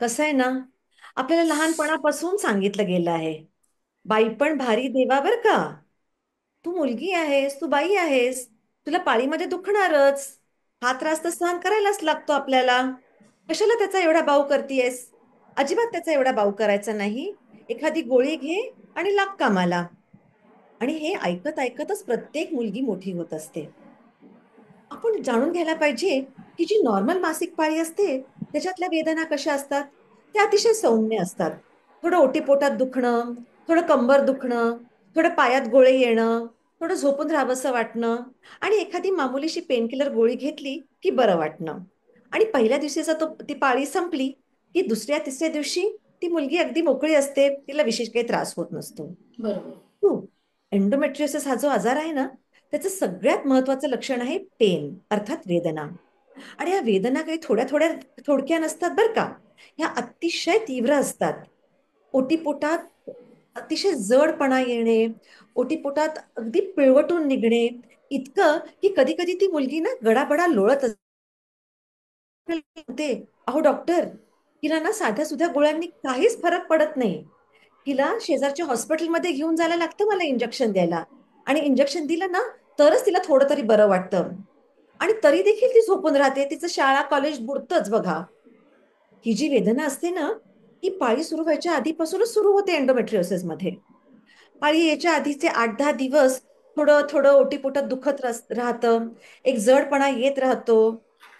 कसं आहे ना, आपल्याला लहानपणापासून सांगितलं गेलं आहे, बाई पण भारी देवा बर का. तू मुलगी आहेस, तू बाई आहेस, तुला पाळीमध्ये दुखणारच. हा त्रास तर सहन करायलाच लागतो आपल्याला. कशाला त्याचा एवढा बाऊ करतीयस? अजिबात त्याचा एवढा बाऊ करायचा नाही. एखादी गोळी घे आणि लाग कामाला. आणि हे ऐकत ऐकतच प्रत्येक मुलगी मोठी होत असते. आपण जाणून घ्यायला पाहिजे की जी नॉर्मल मासिक पाळी असते त्याच्यातल्या वेदना कशा असतात. त्या अतिशय सौम्य असतात. थोडं ओटीपोटात दुखणं, थोडं कंबर दुखणं, थोडं पायात गोळे येणं, थोडं झोपून राहावंसं वाटणं आणि एखादी मामुलीशी पेनकिलर गोळी घेतली की बरं वाटणं. आणि पहिल्या दिवशीचा ती पाळी संपली की दुसऱ्या तिसऱ्या दिवशी ती मुलगी अगदी मोकळी असते, तिला विशेष काही त्रास होत नसतो. बरोबर. हो. एंडोमेट्रियोसिस हा जो आजार आहे ना, त्याचं सगळ्यात महत्वाचं लक्षण आहे पेन अर्थात वेदना. आणि या वेदना काही थोड्या थोड्या थोडक्या नसतात बरं का. ह्या अतिशय तीव्र असतात. ओटीपोटात अतिशय जडपणा येणे, ओटीपोटात अगदी पिळवटून निघणे, इतकं की कधी कधी ती मुलगी ना गडाबडा लोळत असते. अहो डॉक्टर, तिला ना साध्या सुध्या गोळ्यांनी काहीच फरक पडत नाही. तिला शेजारच्या हॉस्पिटलमध्ये घेऊन जायला लागतं मला इंजेक्शन द्यायला. आणि इंजेक्शन दिलं ना तरच तिला थोडं तरी बरं वाटतं. आणि तरी देखील ती झोपून राहते, तिचं शाळा कॉलेज बुडतंच बघा. ही जी वेदना असते ना, ही पाळी सुरू व्हायच्या आधीपासूनच सुरू होते एंडोमेट्रिओसिस मध्ये. पाळी यायच्या आधीचे 8-10 दिवस थोडं थोडं ओटीपोटात दुखत राहतं. एक जडपणा येत राहतो.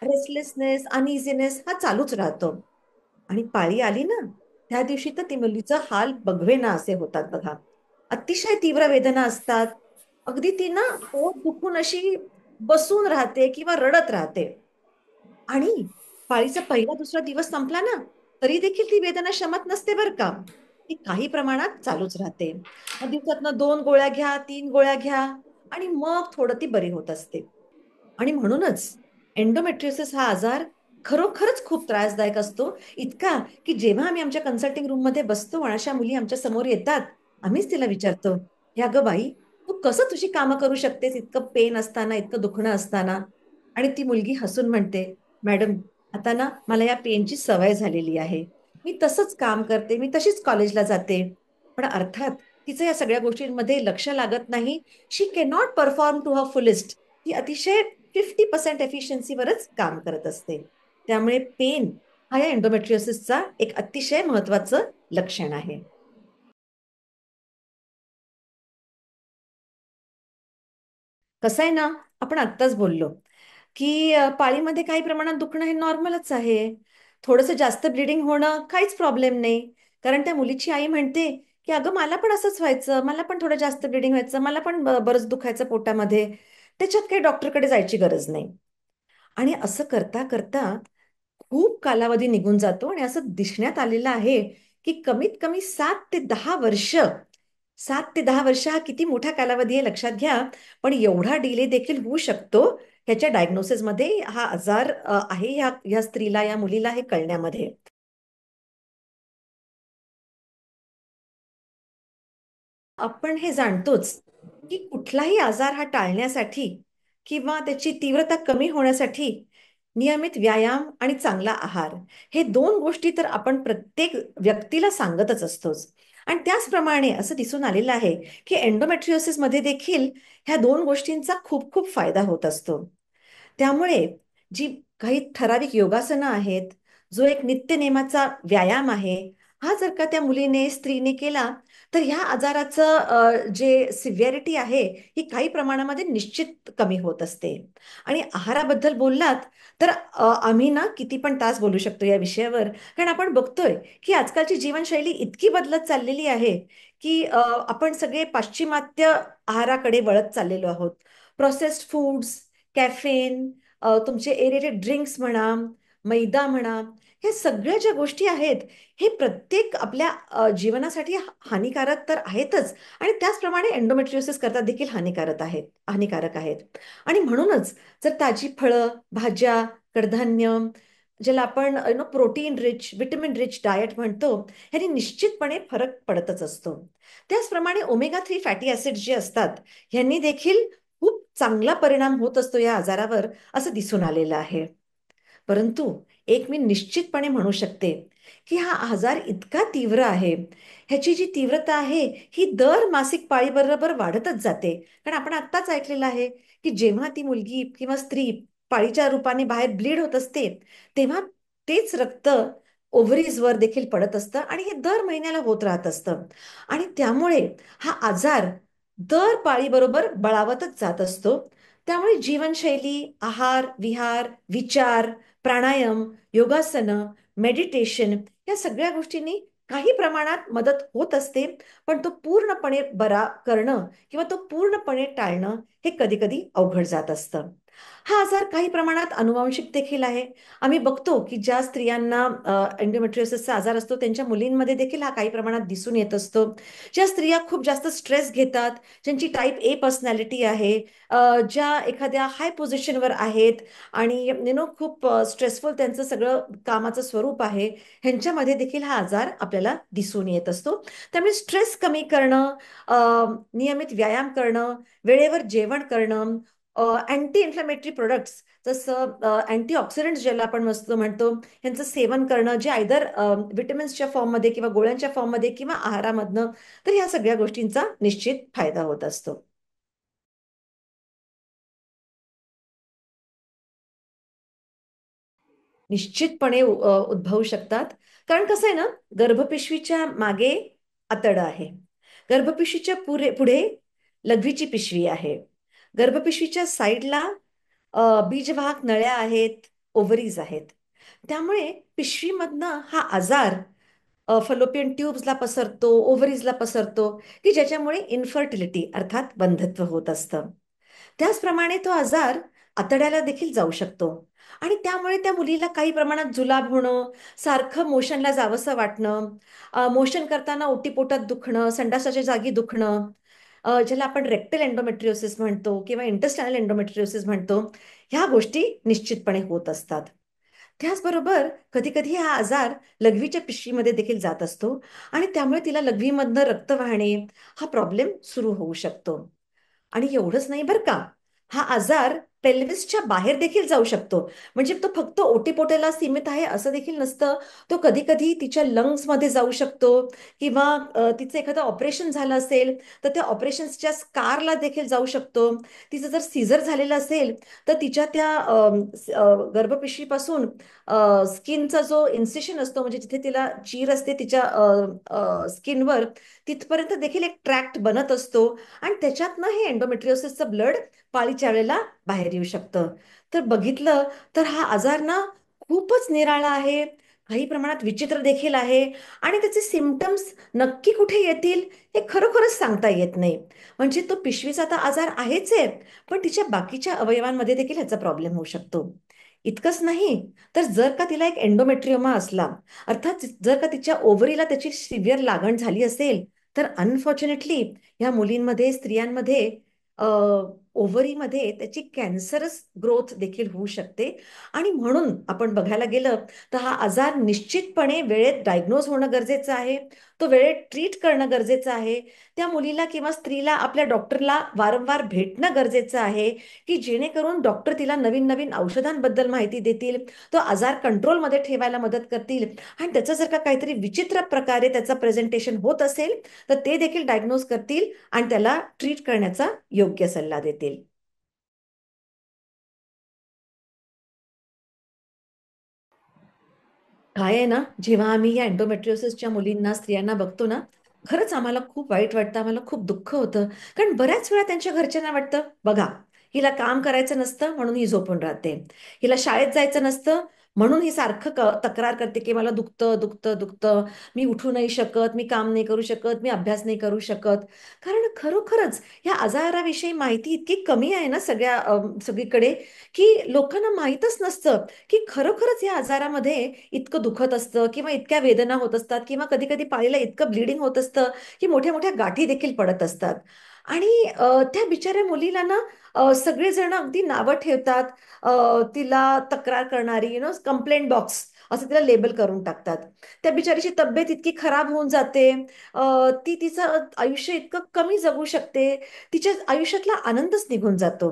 रेस्टलेसनेस, अनइझीनेस हा चालूच राहतो. आणि पाळी आली ना, त्या दिवशी तर ती मुलीचा हाल बघवेना असे होतात बघा. अतिशय तीव्र वेदना असतात. अगदी ती ना पोट दुखून अशी बसून राहते किंवा रडत राहते. आणि पाळीचा पहिला दुसरा दिवस संपला ना तरी देखील ती वेदना शमत नसते बरं का. ती काही प्रमाणात चालूच राहते. मग दिवसातनं 2 गोळ्या घ्या, 3 गोळ्या घ्या आणि मग थोडं ती बरी होत असते. आणि म्हणूनच एंडोमेट्रियोसिस हा आजार खरोखरच खूप त्रासदायक असतो. इतका की जेव्हा आम्ही आमच्या कन्सल्टिंग रूम मध्ये बसतो आणि अशा मुली आमच्या समोर येतात, आम्हीच तिला विचारतो, "ह्या ग बाई, तू कसं तुझी कामं करू शकतेस इतकं पेन असताना, इतकं दुखणं असताना?" आणि ती मुलगी हसून म्हणते, "मॅडम, आता ना मला या पेनची सवय झालेली आहे. मी तसंच काम करते, मी तशीच कॉलेजला जाते." पण अर्थात तिचं या सगळ्या गोष्टींमध्ये लक्ष लागत नाही. She cannot perform to her fullest. ती अतिशय 50% एफिशियन्सीवरच काम करत असते. त्यामुळे पेन हा या एंडोमेट्रियोसिसचा एक अतिशय महत्वाचं लक्षण आहे. कसं आहे ना, आपण आत्ताच बोललो की पाळीमध्ये काही प्रमाणात दुखणं हे नॉर्मलच आहे. थोडंसं जास्त ब्लिडिंग होणं काहीच प्रॉब्लेम नाही. कारण त्या मुलीची आई म्हणते की अगं मला पण असंच व्हायचं, मला पण थोडं जास्त ब्लिडिंग व्हायचं, मला पण बरंच दुखायचं पोटामध्ये. त्याच्यात काही डॉक्टरकडे जायची गरज नाही. आणि असं करता करता खूप कालावधी निघून जातो आणि असं दिसण्यात आलेलं आहे की कमीत कमी 7 ते 10 वर्ष, 7 ते 10 वर्ष हा किती मोठा कालावधी आहे लक्षात घ्या. पण एवढा डिले देखील होऊ शकतो त्याच्या डायग्नोसिस मध्ये, हा आजार आहे या स्त्रीला, या मुलीला हे कळण्यामध्ये. आपण हे जाणतोच की कुठलाही आजार हा टाळण्यासाठी किंवा त्याची तीव्रता कमी होण्यासाठी नियमित व्यायाम आणि चांगला आहार, हे दोन गोष्टी तर आपण प्रत्येक व्यक्तीला सांगतच असतोच. आणि त्याचप्रमाणे असं दिसून आलेलं आहे की एंडोमेट्रियोसिस मध्ये देखील ह्या दोन गोष्टींचा खूप खूप फायदा होत असतो. त्यामुळे जी काही ठराविक योगासनं आहेत, जो एक नित्यनेमाचा व्यायाम आहे, हा जर का त्या मुलीने स्त्रीने केला तर ह्या आजाराचं जे सिव्हिअरिटी आहे ही काही प्रमाणामध्ये निश्चित कमी होत असते. आणि आहाराबद्दल बोललात तर आम्ही ना किती पण तास बोलू शकतो या विषयावर. कारण आपण बघतोय की आजकालची जीवनशैली इतकी बदलत चाललेली आहे की आपण सगळे पाश्चिमात्य आहाराकडे वळत चाललेलो आहोत. प्रोसेस्ड फूड्स, कॅफेन, तुमचे एरेटेड ड्रिंक्स म्हणा, मैदा म्हणा, हे सगळ्या ज्या गोष्टी आहेत हे प्रत्येक आपल्या जीवनासाठी हानिकारक तर आहेतच. आणि त्याचप्रमाणे एंडोमेट्रियोसिस करता देखील हानिकारक आहेत. आणि म्हणूनच जर ताजी फळं, भाज्या, कडधान्य, ज्याला आपण protein rich, vitamin rich diet म्हणतो, ह्यानी निश्चितपणे फरक पडतच असतो. त्याचप्रमाणे ओमेगा 3 फॅटी ऍसिड जे असतात ह्यांनी देखील खूप चांगला परिणाम होत असतो या आजारावर, असं दिसून आलेलं आहे. परंतु एक मी निश्चितपणे म्हणू शकते की हा आजार इतका तीव्र आहे, ह्याची जी तीव्रता आहे ही दर मासिक पाळीबरोबर वाढतच जाते. कारण आपण आत्ताच ऐकलेलं आहे की जेव्हा ती मुलगी किंवा स्त्री पाळीच्या रूपाने बाहेर ब्लीड होत असते, तेव्हा तेच रक्त ओव्हरीजवर देखील पडत असतं आणि हे दर महिन्याला होत राहत असतं. आणि त्यामुळे हा आजार दर पाळीबरोबर बळावतच जात असतो. त्यामुळे जीवनशैली, आहार, विहार, विचार, प्राणायाम, योगासनं, मेडिटेशन या सगळ्या गोष्टींनी काही प्रमाणात मदत होत असते. पण तो पूर्णपणे बरा करणं किंवा तो पूर्णपणे टाळणं हे कधी कधी अवघड जात असतं. हा आजार काही प्रमाणात अनुवांशिक देखील आहे. आम्ही बघतो की ज्या स्त्रियांना एंडोमेट्रियोसिसचा आजार असतो त्यांच्या मुलींमध्ये देखील हा काही प्रमाणात दिसून येत असतो. ज्या स्त्रिया खूप जास्त स्ट्रेस घेतात, ज्यांची टाईप ए पर्सनॅलिटी आहे, ज्या एखाद्या हाय पोझिशनवर आहेत आणि खूप स्ट्रेसफुल त्यांचं सगळं कामाचं स्वरूप आहे, ह्यांच्यामध्ये देखील हा आजार आपल्याला दिसून येत असतो. त्यामुळे स्ट्रेस कमी करणं, नियमित व्यायाम करणं, वेळेवर जेवण करणं, अँटी इन्फ्लेमेटरी प्रोडक्ट्स जसं अँटीऑक्सिडंट्स ज्याला आपण मस्त म्हणतो, यांचं सेवन करणं, जे आयदर विटॅमिन्सच्या फॉर्ममध्ये किंवा गोळ्यांच्या फॉर्ममध्ये किंवा आहारामधनं, तर ह्या सगळ्या गोष्टींचा निश्चित फायदा होत असतो. निश्चितपणे उद्भवू शकतात. कारण कसं आहे ना, गर्भपिशवीच्या मागे आतडं आहे. गर्भपिशवीच्या पुढे लघवीची पिशवी आहे. गर्भपिशवीच्या साईडला बीजवाहक नळ्या आहेत, ओव्हरीज आहेत. त्यामुळे पिशवीमधनं हा आजार फलोपियन ट्यूब्सला पसरतो, ओव्हरीजला पसरतो, की ज्याच्यामुळे इन्फर्टिलिटी अर्थात बंधत्व होत असतं. त्याचप्रमाणे तो आजार आतड्याला देखील जाऊ शकतो आणि त्यामुळे त्या मुलीला काही प्रमाणात जुलाब होणं, सारखं मोशनला जावंसं वाटणं, मोशन करताना ओटीपोटात दुखणं, संडासाच्या जागी दुखणं, ज्याला आपण रेक्टल एंडोमेट्रियोसिस म्हणतो किंवा इंटेस्टायनल एंडोमेट्रियोसिस म्हणतो, ह्या गोष्टी निश्चितपणे होत असतात. त्याचबरोबर कधी कधी हा आजार लघवीच्या पिशवीमध्ये देखील जात असतो आणि त्यामुळे तिला लघवीमधनं रक्त वाहणे हा प्रॉब्लेम सुरू होऊ शकतो. आणि एवढंच नाही बरं का, हा आजार पेल्विसच्या बाहेर देखील जाऊ शकतो. म्हणजे तो फक्त ओटीपोटाला सीमित आहे असं देखील नसतं. तो कधी कधी तिच्या लंग्समध्ये जाऊ शकतो किंवा तिचं एखादं ऑपरेशन झालं असेल तर त्या ऑपरेशन्सच्या स्कारला देखील जाऊ शकतो. तिचं जर सीझर झालेलं असेल तर तिच्या त्या गर्भपिशवीपासून स्किनचा जो इन्सिशन असतो, म्हणजे जिथे तिला चीर असते तिच्या स्किनवर, तिथपर्यंत देखील एक ट्रॅक्ट बनत असतो आणि त्याच्यातनं हे एंडोमेट्रियोसिसचं ब्लड पाळीच्या वेळेला बाहेर येऊ शकतं. तर बघितलं तर हा आजार ना खूपच निराळा आहे, काही प्रमाणात विचित्र देखील आहे आणि त्याचे सिम्पटम्स नक्की कुठे येतील हे खरोखरच सांगता येत नाही. म्हणजे तो पिशवीचा तर आजार आहेच आहे, पण तिच्या बाकीच्या अवयवांमध्ये देखील ह्याचा प्रॉब्लेम होऊ शकतो. इतकंच नाही, तर जर का तिला एक एंडोमेट्रियोमा असला, अर्थात जर का तिच्या ओव्हरीला त्याची सिव्हिअर लागण झाली असेल, तर अनफॉर्च्युनेटली या मुलींमध्ये, स्त्रियांमध्ये ओव्हरीमध्ये त्याची कॅन्सरस ग्रोथ देखील होऊ शकते. आणि म्हणून आपण बघायला गेलं तर हा आजार निश्चितपणे वेळेत डायग्नोज होणं गरजेचं आहे. तो वेळेत ट्रीट करणं गरजेचं आहे. त्या मुलीला किंवा स्त्रीला आपल्या डॉक्टरला वारंवार भेटणं गरजेचं आहे, की जेणेकरून डॉक्टर तिला नवीन नवीन औषधांबद्दल माहिती देतील, तो आजार कंट्रोलमध्ये ठेवायला मदत करतील आणि त्याचं जर का काहीतरी विचित्र प्रकारे त्याचं प्रेझेंटेशन होत असेल तर ते देखील डायग्नोज करतील आणि त्याला ट्रीट करण्याचा योग्य सल्ला देतील. काय आहे ना, जेव्हा आम्ही या एन्डोमेट्रियोसिसच्या मुलींना, स्त्रियांना बघतो ना, खरंच आम्हाला खूप वाईट वाटतं, आम्हाला खूप दुःख होतं. कारण बऱ्याच वेळा त्यांच्या घरच्यांना वाटतं, बघा, हिला काम करायचं नसतं म्हणून ही झोपून राहते. हिला शाळेत जायचं नसतं म्हणून ही सारखं तक्रार करते की मला दुखतं, दुखतं, दुखतं. मी उठू नाही शकत, मी काम नाही करू शकत, मी अभ्यास नाही करू शकत. कारण खरोखरच या आजाराविषयी माहिती इतकी कमी आहे ना सगळीकडे, की लोकांना माहीतच नसतं की खरोखरच या आजारामध्ये इतकं दुखत असतं किंवा इतक्या वेदना होत असतात किंवा कधी कधी पाळीला इतकं ब्लिडिंग होत असतं की मोठ्या मोठ्या गाठी देखील पडत असतात. आणि त्या बिचाऱ्या मुलीला ना सगळेजण अगदी नावं ठेवतात. तिला तक्रार करणारी, कंप्लेंट बॉक्स असं तिला लेबल करून टाकतात. त्या बिचारीची तब्येत इतकी खराब होऊन जाते, ती तिचं आयुष्य इतकं कमी जगू शकते, तिच्या आयुष्यातला आनंदच निघून जातो.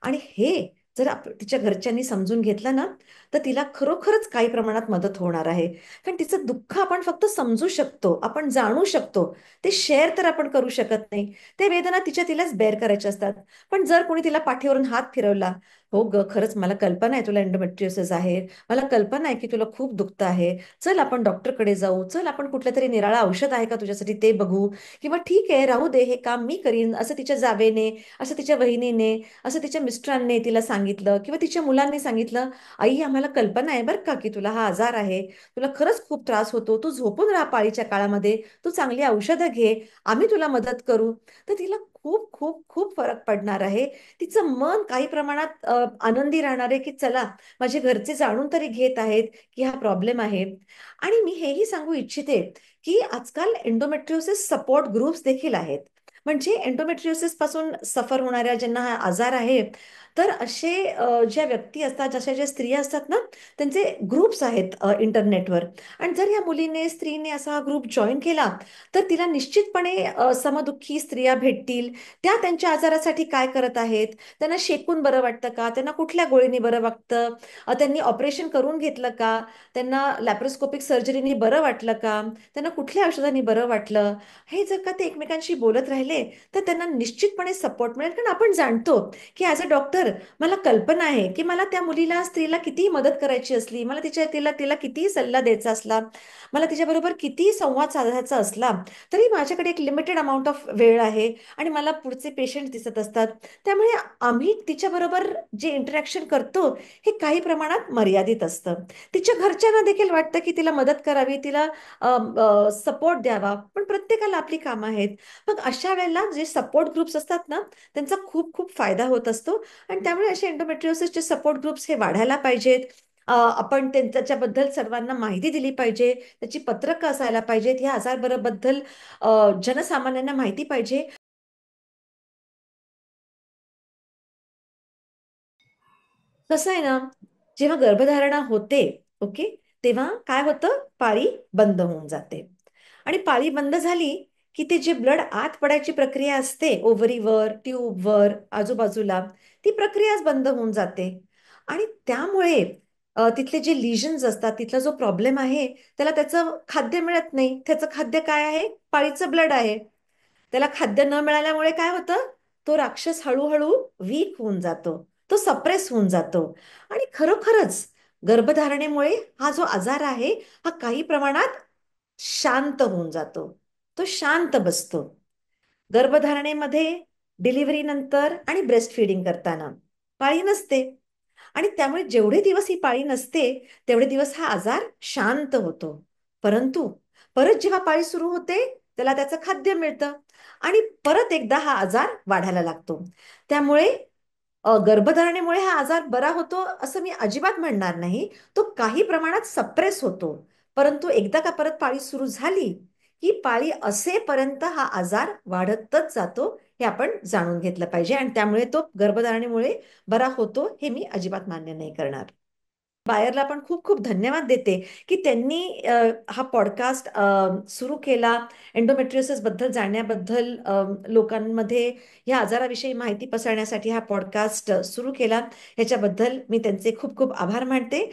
आणि हे जर तिच्या घरच्यांनी समजून घेतलं ना, तर तिला खरोखरच काही प्रमाणात मदत होणार आहे. कारण तिचं दुःख आपण फक्त समजू शकतो, आपण जाणू शकतो. ते शेअर तर आपण करू शकत नाही. ते वेदना तिलाच बेअर करायच्या असतात. पण जर कोणी तिला पाठीवरून हात फिरवला, "हो ग, खरंच मला कल्पना आहे तुला एंडोमेट्रियोसिस आहे. मला कल्पना आहे की तुला खूप दुखतं आहे. चल आपण डॉक्टरकडे जाऊ. चल आपण कुठलं तरी निराळा औषध आहे का तुझ्यासाठी ते बघू. किंवा ठीक आहे राहू दे, हे काम मी करीन." असं तिच्या जावेने, असं तिच्या वहिनीने, असं तिच्या मिस्टरांनी तिला सांगितलं किंवा तिच्या मुलांनी सांगितलं, "आई, आम्हाला कल्पना आहे बरं का की तुला हा आजार आहे. तुला खरंच खूप त्रास होतो. तू झोपून राहा पाळीच्या काळामध्ये. तू चांगली औषधं घे. आम्ही तुला मदत करू." तर तिला खूप खूप खूप फरक पडणार आहे. तिचं मन काही प्रमाणात आनंदी राहणार आहे की चला, माझे घरचे जाणून तरी घेत आहेत की हा प्रॉब्लेम आहे. आणि मी हेही सांगू इच्छिते की आजकाल एंडोमेट्रियोसिस सपोर्ट ग्रुप्स देखील आहेत. म्हणजे एंडोमेट्रियोसिस पासून सफर होणाऱ्या ज्यांना हा आजार आहे, तर असे ज्या व्यक्ती असतात, जशा ज्या स्त्रिया असतात ना, त्यांचे ग्रुप्स आहेत इंटरनेटवर. आणि जर या मुलीने, स्त्रीने असा हा ग्रुप जॉईन केला, तर तिला निश्चितपणे समदुःखी स्त्रिया भेटतील. त्या त्यांच्या आजारासाठी काय करत आहेत, त्यांना शेकून बरं वाटतं का, त्यांना कुठल्या गोळीने बरं वाटतं, त्यांनी ऑपरेशन करून घेतलं का, त्यांना लॅप्रोस्कोपिक सर्जरीने बरं वाटलं का, त्यांना कुठल्या औषधांनी बरं वाटलं, हे जर का ते एकमेकांशी बोलत राहिले, तर त्यांना निश्चितपणे सपोर्ट मिळेल. कारण आपण जाणतो की ॲज अ डॉक्टर मला कल्पना आहे की मला त्या मुलीला, स्त्रीला कितीही मदत करायची असली, मला तिला तिला कितीही सल्ला द्यायचा असला, मला तिच्याबरोबर कितीही संवाद साधायचा असला, तरी माझ्याकडे एक लिमिटेड अमाऊंट ऑफ वेळ आहे आणि मला पुढचे पेशंट दिसत असतात. त्यामुळे आम्ही तिच्याबरोबर जे इंटरॅक्शन करतो हे काही प्रमाणात मर्यादित असतं. तिच्या घरच्यांना देखील वाटतं की तिला मदत करावी, तिला सपोर्ट द्यावा, पण प्रत्येकाला आपली कामं आहेत. मग अशा वेळेला जे सपोर्ट ग्रुप्स असतात ना, त्यांचा खूप खूप फायदा होत असतो. आणि त्यामुळे असे एंडोमेट्रियोसिसचे सपोर्ट ग्रुप्स हे वाढायला पाहिजेत. आपण त्याच्याबद्दल सर्वांना माहिती दिली पाहिजे, त्याची पत्रकं असायला पाहिजेत, ह्या आजारबद्दल जनसामान्यांना माहिती पाहिजे. कसं आहे ना, जेव्हा गर्भधारणा होते, ओके, तेव्हा काय होतं, पाळी बंद होऊन जाते. आणि पाळी बंद झाली की ते जे ब्लड आत पडायची प्रक्रिया असते ओव्हरीवर, ट्यूबवर, आजूबाजूला, ती प्रक्रियाच बंद होऊन जाते. आणि त्यामुळे तिथले जे लिजन्स असतात, तिथला जो प्रॉब्लेम आहे, त्याला त्याचं खाद्य मिळत नाही. त्याचं खाद्य काय आहे? पाळीचं ब्लड आहे. त्याला खाद्य न मिळाल्यामुळे काय होतं, तो राक्षस हळूहळू वीक होऊन जातो, तो सप्रेस होऊन जातो. आणि खरोखरच गर्भधारणेमुळे हा जो आजार आहे, हा काही प्रमाणात शांत होऊन जातो, तो शांत बसतो. गर्भधारणेमध्ये, डिलिव्हरी नंतर आणि ब्रेस्ट फिडिंग करताना पाळी नसते. आणि त्यामुळे जेवढे दिवस ही पाळी नसते, तेवढे दिवस हा आजार शांत होतो. परंतु परत जेव्हा पाळी सुरू होते, त्याला त्याचं खाद्य मिळतं आणि परत एकदा हा आजार वाढायला लागतो. त्यामुळे गर्भधारणेमुळे हा आजार बरा होतो असं मी अजिबात म्हणणार नाही. तो काही प्रमाणात सप्रेस होतो. परंतु एकदा का परत पाळी सुरू झाली, की पाळी असेपर्यंत हा आजार वाढतच जातो. हे आपण जाणून घेतलं पाहिजे आणि त्यामुळे तो गर्भधारणेमुळे बरा होतो हे मी अजिबात मान्य नाही करणार. बायरला पण खूप खूप धन्यवाद देते की त्यांनी हा पॉडकास्ट सुरू केला. एंडोमेट्रियोसिस बद्दल जाणण्याबद्दल, लोकांमध्ये या आजाराविषयी माहिती पसरण्यासाठी हा पॉडकास्ट सुरू केला. ह्याच्याबद्दल मी त्यांचे खूप खूप आभार मानते.